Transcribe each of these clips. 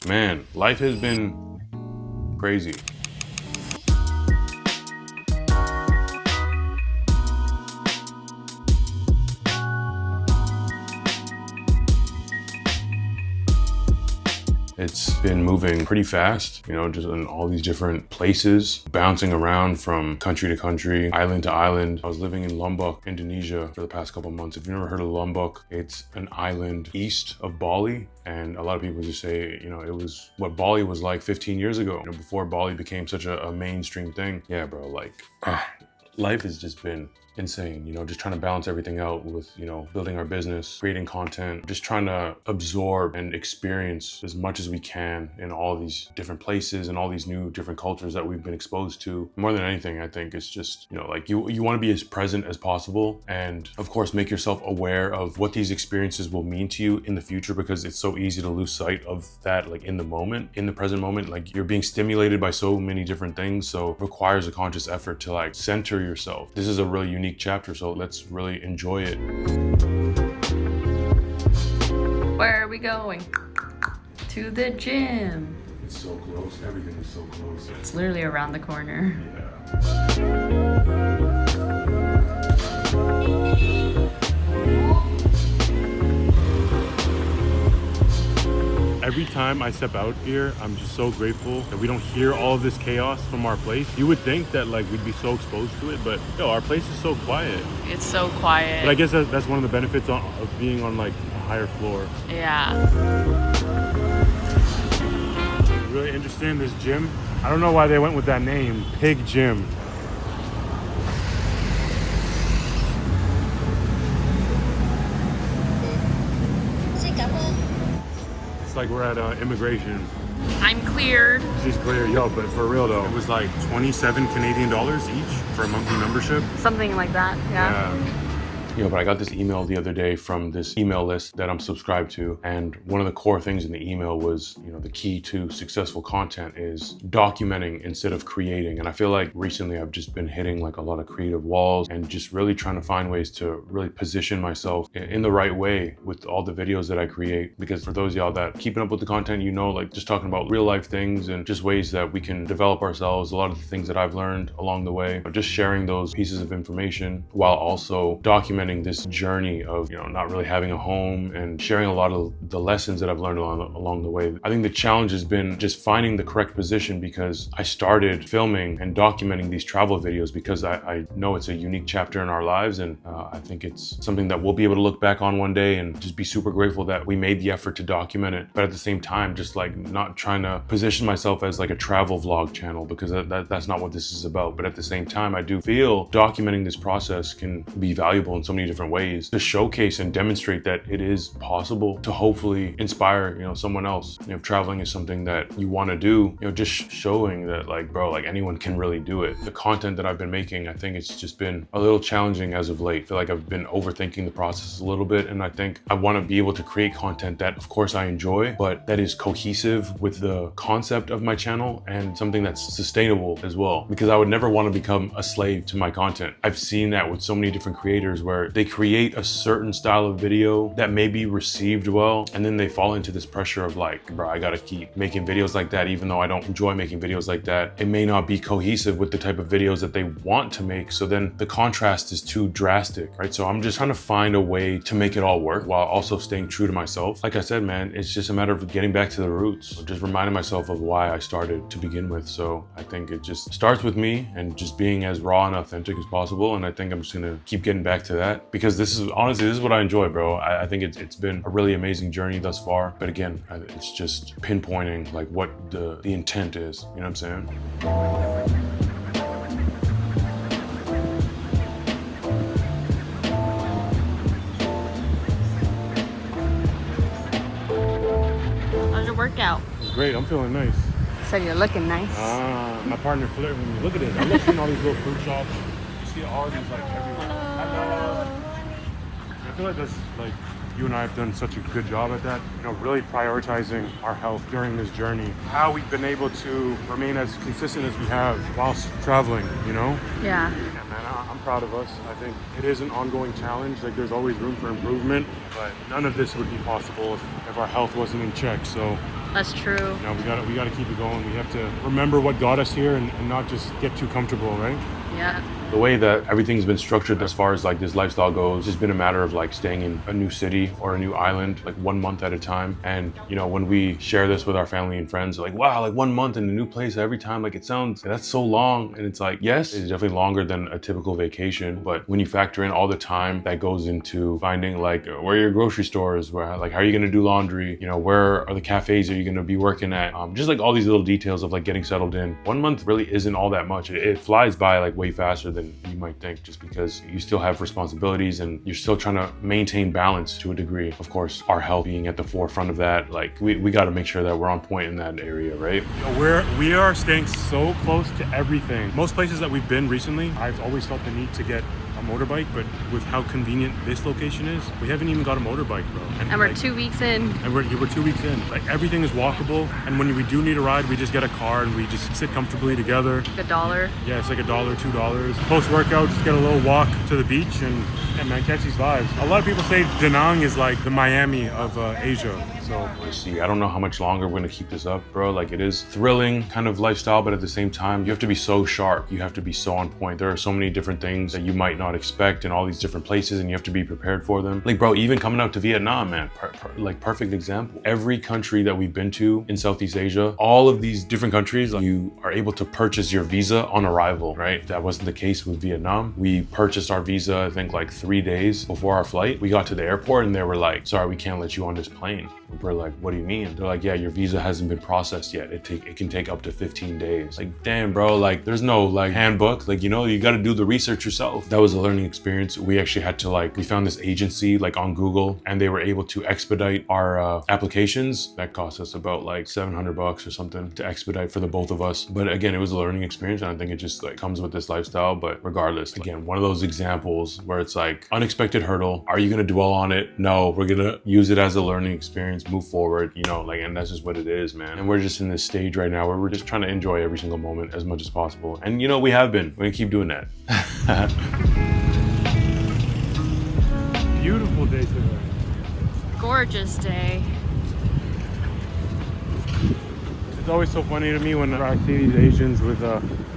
Man, life has been crazy. It's been moving pretty fast, you know, just in all these different places, bouncing around from country to country, island to island. I was living in Lombok, Indonesia for the past couple months. If you've never heard of Lombok, it's an island east of Bali. And a lot of people just say, you know, it was what Bali was like 15 years ago, you know, before Bali became such a mainstream thing. Yeah, bro, like, life has just been insane, you know, just trying to balance everything out with, you know, building our business, creating content, just trying to absorb and experience as much as we can in all these different places and all these new different cultures that we've been exposed to. More than anything, I think it's just, you know, like you want to be as present as possible, and of course make yourself aware of what these experiences will mean to you in the future, because it's so easy to lose sight of that, like in the moment, in the present moment. Like you're being stimulated by so many different things, so it requires a conscious effort to like center yourself. This is a really unique chapter, so let's really enjoy it. Where are we going? To the gym. It's so close. Everything is so close. It's literally around the corner. Every time I step out here, I'm just so grateful that we don't hear all of this chaos from our place. You would think that like we'd be so exposed to it, but yo, our place is so quiet. It's so quiet. But I guess that's one of the benefits of being on like a higher floor. Yeah. Really interesting in this gym. I don't know why they went with that name, Pig Gym. It's like we're at immigration. I'm cleared. She's clear, yo, but for real though, it was like 27 Canadian dollars each for a monthly membership. Something like that, yeah. But I got this email the other day from this email list that I'm subscribed to, and one of the core things in the email was, you know, the key to successful content is documenting instead of creating. And I feel like recently I've just been hitting like a lot of creative walls and just really trying to find ways to really position myself in the right way with all the videos that I create. Because for those of y'all that keeping up with the content, you know, like just talking about real life things and just ways that we can develop ourselves, a lot of the things that I've learned along the way, but just sharing those pieces of information while also documenting this journey of, you know, not really having a home and sharing a lot of the lessons that I've learned along the way. I think the challenge has been just finding the correct position, because I started filming and documenting these travel videos because I know it's a unique chapter in our lives, and I think it's something that we'll be able to look back on one day and just be super grateful that we made the effort to document it. But at the same time, just like not trying to position myself as like a travel vlog channel, because that's not what this is about. But at the same time, I do feel documenting this process can be valuable in so many different ways to showcase and demonstrate that it is possible to hopefully inspire, you know, someone else. You know, if traveling is something that you want to do, you know, just showing that like, bro, like anyone can really do it. The content that I've been making, I think it's just been a little challenging as of late. I feel like I've been overthinking the process a little bit, and I think I want to be able to create content that of course I enjoy, but that is cohesive with the concept of my channel and something that's sustainable as well, because I would never want to become a slave to my content. I've seen that with so many different creators where they create a certain style of video that may be received well, and then they fall into this pressure of like, bro, I gotta keep making videos like that even though I don't enjoy making videos like that. It may not be cohesive with the type of videos that they want to make, so then the contrast is too drastic, right? So I'm just trying to find a way to make it all work while also staying true to myself. Like I said, man, it's just a matter of getting back to the roots, just reminding myself of why I started to begin with. So I think it just starts with me and just being as raw and authentic as possible, and I think I'm just gonna keep getting back to that, because this is honestly, this is what I enjoy, bro. I think it's been a really amazing journey thus far. But again, it's just pinpointing like what the intent is. You know what I'm saying? How's your workout? It's great. I'm feeling nice. So you're looking nice. My partner flirting with me. Look at this. I love seeing all these little fruit shops. You see all these like everywhere. Hello. I feel like that's like you and I have done such a good job at that, you know, really prioritizing our health during this journey. How we've been able to remain as consistent as we have whilst traveling, you know? Yeah. Yeah, man, I'm proud of us. I think it is an ongoing challenge. Like there's always room for improvement, but none of this would be possible if our health wasn't in check. So That's true. Now we gotta keep it going. We have to remember what got us here and not just get too comfortable, right? Yeah. The way that everything's been structured as far as like this lifestyle goes, it's been a matter of like staying in a new city or a new island, like 1 month at a time. And you know, when we share this with our family and friends, like, wow, like 1 month in a new place every time, like it sounds, that's so long. And it's like, yes, it's definitely longer than a typical vacation. But when you factor in all the time that goes into finding like where are your grocery stores, where like how are you gonna do laundry, you know, where are the cafes are you gonna be working at, just like all these little details of like getting settled in. 1 month really isn't all that much. It flies by like way faster than you might think, just because you still have responsibilities and you're still trying to maintain balance to a degree. Of course, our health being at the forefront of that, like we got to make sure that we're on point in that area, right? We are staying so close to everything. Most places that we've been recently, I've always felt the need to get a motorbike, but with how convenient this location is, we haven't even got a motorbike, bro. And we're 2 weeks in. And we're 2 weeks in. Like everything is walkable, and when we do need a ride, we just get a car and we just sit comfortably together. $1. Yeah, it's like $1, $2. Post-workout, just get a little walk to the beach and yeah, man, catch these vibes. A lot of people say Da Nang is like the Miami of Asia. So We'll see. I don't know how much longer we're gonna keep this up, bro. Like it is thrilling kind of lifestyle, but at the same time, you have to be so sharp. You have to be so on point. There are so many different things that you might not expect in all these different places, and you have to be prepared for them. Like, bro, even coming out to Vietnam, man, like perfect example. Every country that we've been to in Southeast Asia, all of these different countries, like, you are able to purchase your visa on arrival, right? That wasn't the case with Vietnam. We purchased our visa, I think like 3 days before our flight. We got to the airport and they were like, sorry, we can't let you on this plane. We're like, what do you mean? They're like, yeah, your visa hasn't been processed yet. It can take up to 15 days. Like, damn, bro, like there's no like handbook. Like, you know, you got to do the research yourself. That was a learning experience. We actually had to we found this agency like on Google, and they were able to expedite our applications. That cost us about like $700 or something to expedite for the both of us. But again, it was a learning experience, and I think it just like comes with this lifestyle. But regardless, again, one of those examples where it's like unexpected hurdle. Are you gonna dwell on it? No, we're gonna use it as a learning experience, move forward, you know, like, and that's just what it is, man. And we're just in this stage right now where we're just trying to enjoy every single moment as much as possible. And you know, we have been. We're gonna keep doing that. beautiful day today. Gorgeous day. It's always so funny to me when I see these Asians with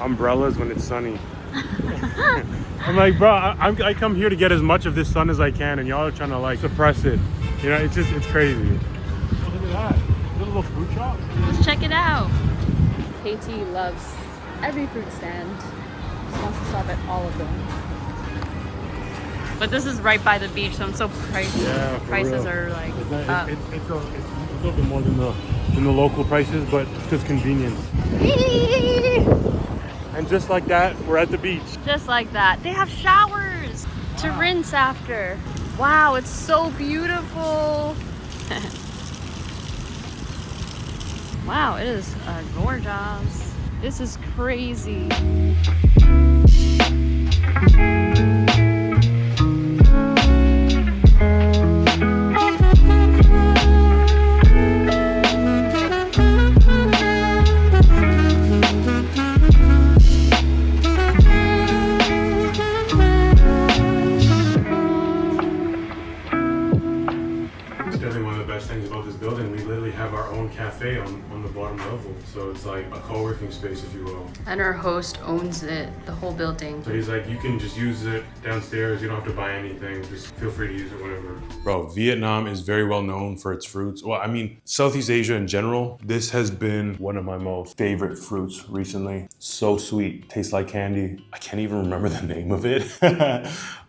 umbrellas when it's sunny. I'm like, bro, I come here to get as much of this sun as I can, and y'all are trying to like suppress it. You know, it's crazy. Oh, look at that. Is that a little fruit shop? Let's check it out. Katie loves every fruit stand. She wants to stop at all of them. But this is right by the beach, so I'm so pricey. Yeah, for prices real. are like up. It's a little bit more than the local prices, but it's just convenience. And just like that, we're at the beach. Just like that. They have showers to rinse after. Wow, it's so beautiful. Wow, it is gorgeous. This is crazy. Cafe on the bottom level, so it's like a co-working space, if you will. And our host owns it, the whole building. So he's like, you can just use it downstairs, you don't have to buy anything, just feel free to use it whenever. Bro, Vietnam is very well known for its fruits. Well, I mean, Southeast Asia in general, this has been one of my most favorite fruits recently. So sweet, tastes like candy. I can't even remember the name of it.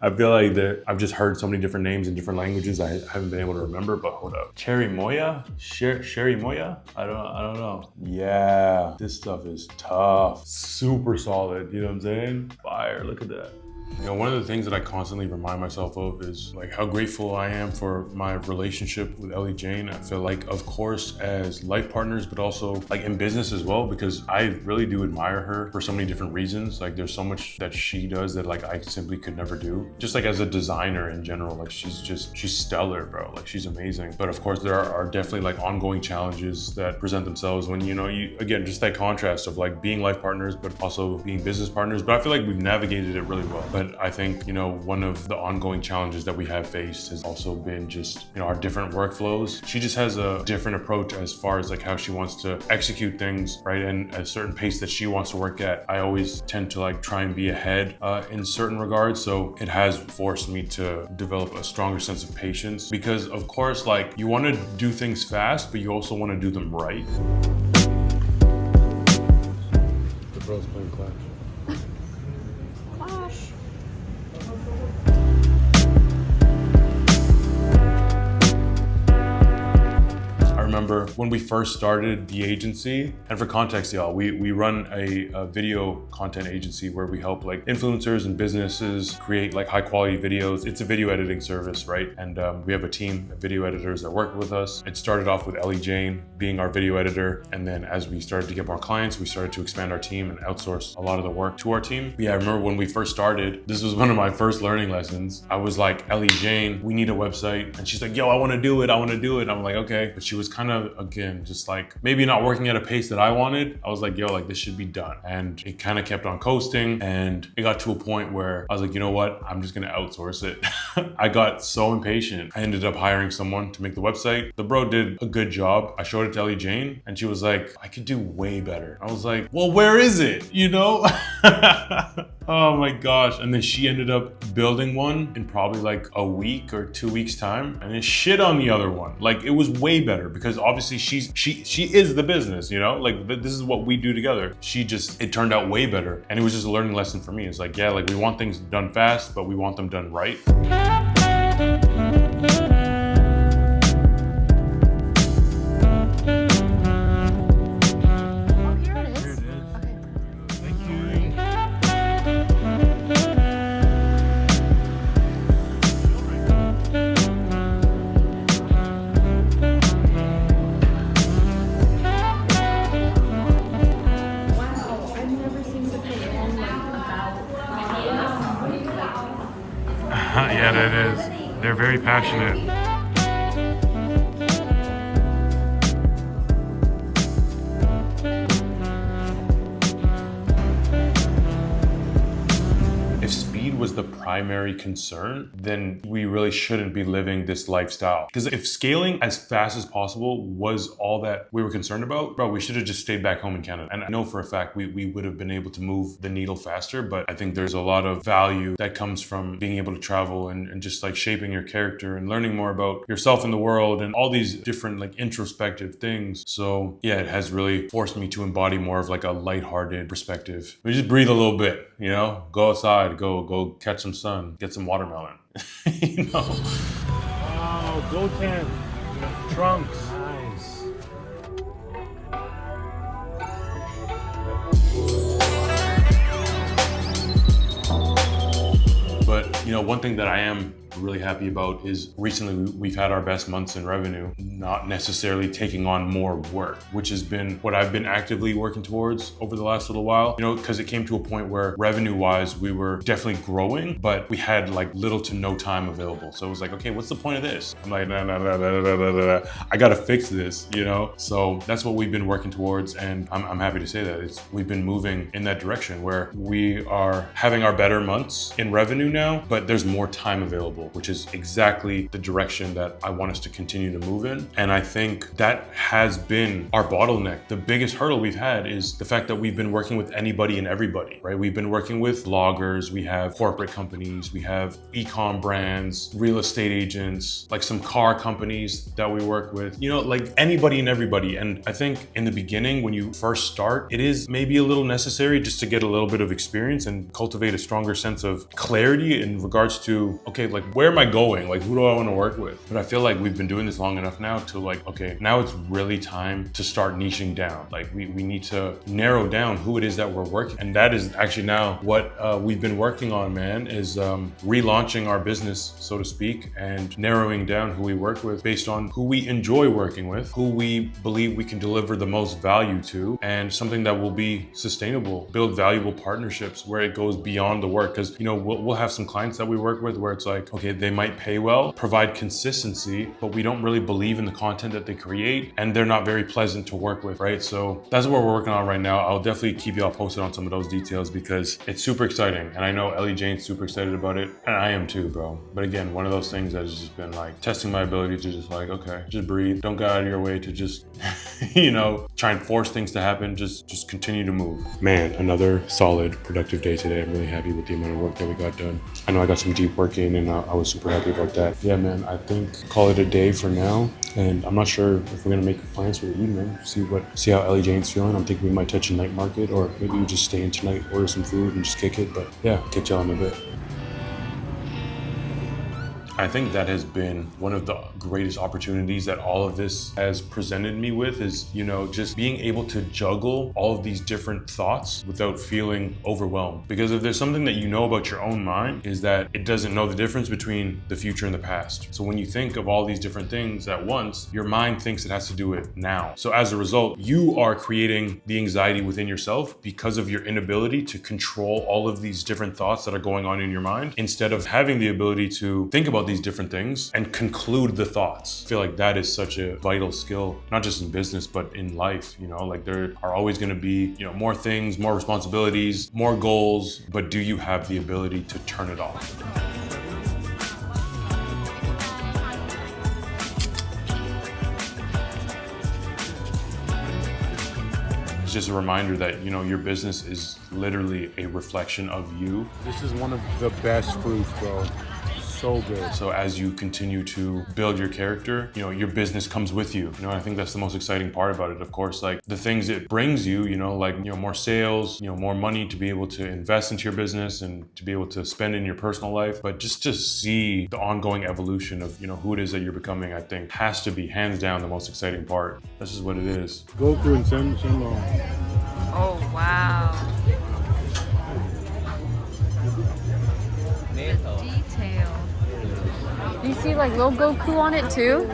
I feel like I've just heard so many different names in different languages I haven't been able to remember, but hold up. Cherry Moya? Cherry Moya? I don't know. Yeah, this stuff is tough. Super solid, you know what I'm saying? Fire, look at that. You know, one of the things that I constantly remind myself of is like how grateful I am for my relationship with Ellie Jane. I feel like, of course, as life partners, but also like in business as well, because I really do admire her for so many different reasons. Like there's so much that she does that like I simply could never do. Just like as a designer in general, like she's stellar, bro. Like she's amazing. But of course, there are definitely like ongoing challenges that present themselves when, you know, again, just that contrast of like being life partners, but also being business partners. But I feel like we've navigated it really well. But I think, one of the ongoing challenges that we have faced has also been just, our different workflows. She just has a different approach as far as like how she wants to execute things, right? And a certain pace that she wants to work at. I always tend to like try and be ahead in certain regards. So it has forced me to develop a stronger sense of patience because of course, like you want to do things fast, but you also want to do them right. The bro's playing Clash. Remember when we first started the agency, and for context, y'all, we run a video content agency where we help like influencers and businesses create like high quality videos. It's a video editing service, right? And we have a team of video editors that work with us. It started off with Ellie Jane being our video editor, and then as we started to get more clients, we started to expand our team and outsource a lot of the work to our team. But yeah, I remember when we first started, this was one of my first learning lessons. I was like, Ellie Jane, we need a website, and she's like, yo, I want to do it. I'm like, okay, but she was kind of, again, just like maybe not working at a pace that I wanted. I was like, yo, like this should be done. And it kind of kept on coasting, and it got to a point where I was like, you know what? I'm just gonna outsource it. I got so impatient. I ended up hiring someone to make the website. The bro did a good job. I showed it to Ellie Jane and she was like, I could do way better. I was like, well, where is it? Oh my gosh. And then she ended up building one in probably like a week or 2 weeks time, and then shit on the other one. Like it was way better because obviously she is the business, like this is what we do together. It turned out way better. And it was just a learning lesson for me. It's like, yeah, like we want things done fast, but we want them done right. Yeah, that is. They're very passionate. If speed was the primary concern, then we really shouldn't be living this lifestyle. Because if scaling as fast as possible was all that we were concerned about, bro, we should have just stayed back home in Canada. And I know for a fact we would have been able to move the needle faster, but I think there's a lot of value that comes from being able to travel and just like shaping your character and learning more about yourself in the world and all these different like introspective things. So yeah, it has really forced me to embody more of like a lighthearted perspective. We just breathe a little bit, go outside, go catch some sun, get some watermelon. Wow, Goten. Trunks. Nice. But one thing that I am really happy about is recently we've had our best months in revenue, not necessarily taking on more work, which has been what I've been actively working towards over the last little while, because it came to a point where revenue wise, we were definitely growing, but we had like little to no time available. So it was like, okay, what's the point of this? I'm like, I gotta fix this, So that's what we've been working towards. And I'm happy to say that we've been moving in that direction where we are having our better months in revenue now, but there's more time available, which is exactly the direction that I want us to continue to move in. And I think that has been our bottleneck. The biggest hurdle we've had is the fact that we've been working with anybody and everybody, right? We've been working with bloggers, we have corporate companies, we have e-com brands, real estate agents, like some car companies that we work with, like anybody and everybody. And I think in the beginning, when you first start, it is maybe a little necessary just to get a little bit of experience and cultivate a stronger sense of clarity in regards to, okay, like where am I going? Like, who do I want to work with? But I feel like we've been doing this long enough now to like, okay, now it's really time to start niching down. Like we need to narrow down who it is that we're working. And that is actually now what we've been working on, man, is relaunching our business, so to speak, and narrowing down who we work with based on who we enjoy working with, who we believe we can deliver the most value to, and something that will be sustainable, build valuable partnerships where it goes beyond the work. Because, we'll have some clients that we work with where it's like, okay, they might pay well, provide consistency, but we don't really believe in the content that they create, and they're not very pleasant to work with, right? So that's what we're working on right now. I'll definitely keep y'all posted on some of those details because it's super exciting. And I know Ellie Jane's super excited about it, and I am too, bro. But again, one of those things that has just been like testing my ability to just like, okay, just breathe. Don't go out of your way to just, you know, try and force things to happen. Just continue to move. Man, another solid, productive day today. I'm really happy with the amount of work that we got done. I know I got some deep work in, and I was super happy about that. Yeah, man, I think call it a day for now. And I'm not sure if we're gonna make plans for the evening. See how Ellie Jane's feeling. I'm thinking we might touch a night market, or maybe we just stay in tonight, order some food, and just kick it. But yeah, catch y'all in a bit. I think that has been one of the greatest opportunities that all of this has presented me with is, you know, just being able to juggle all of these different thoughts without feeling overwhelmed. Because if there's something that you know about your own mind is that it doesn't know the difference between the future and the past. So when you think of all these different things at once, your mind thinks it has to do it now. So as a result, you are creating the anxiety within yourself because of your inability to control all of these different thoughts that are going on in your mind, instead of having the ability to think about these different things and conclude the thoughts. I feel like that is such a vital skill, not just in business, but in life. You know, like there are always going to be, you know, more things, more responsibilities, more goals, but do you have the ability to turn it off? It's just a reminder that, you know, your business is literally a reflection of you. This is one of the best fruits, bro. So good. So as you continue to build your character, you know, your business comes with you. You know, I think that's the most exciting part about it. Of course, like the things it brings you, you know, like, you know, more sales, you know, more money to be able to invest into your business and to be able to spend in your personal life. But just to see the ongoing evolution of, you know, who it is that you're becoming, I think has to be hands down the most exciting part. This is what it is. Goku and Shenlong. Oh, wow. The detail. You see like little Goku on it too?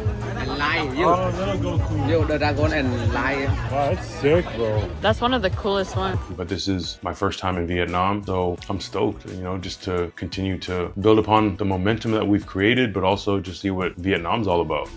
Lion, Oh, little Goku. you the dragon and lion. Wow, that's sick, bro. That's one of the coolest ones. But this is my first time in Vietnam, so I'm stoked, you know, just to continue to build upon the momentum that we've created, but also just see what Vietnam's all about.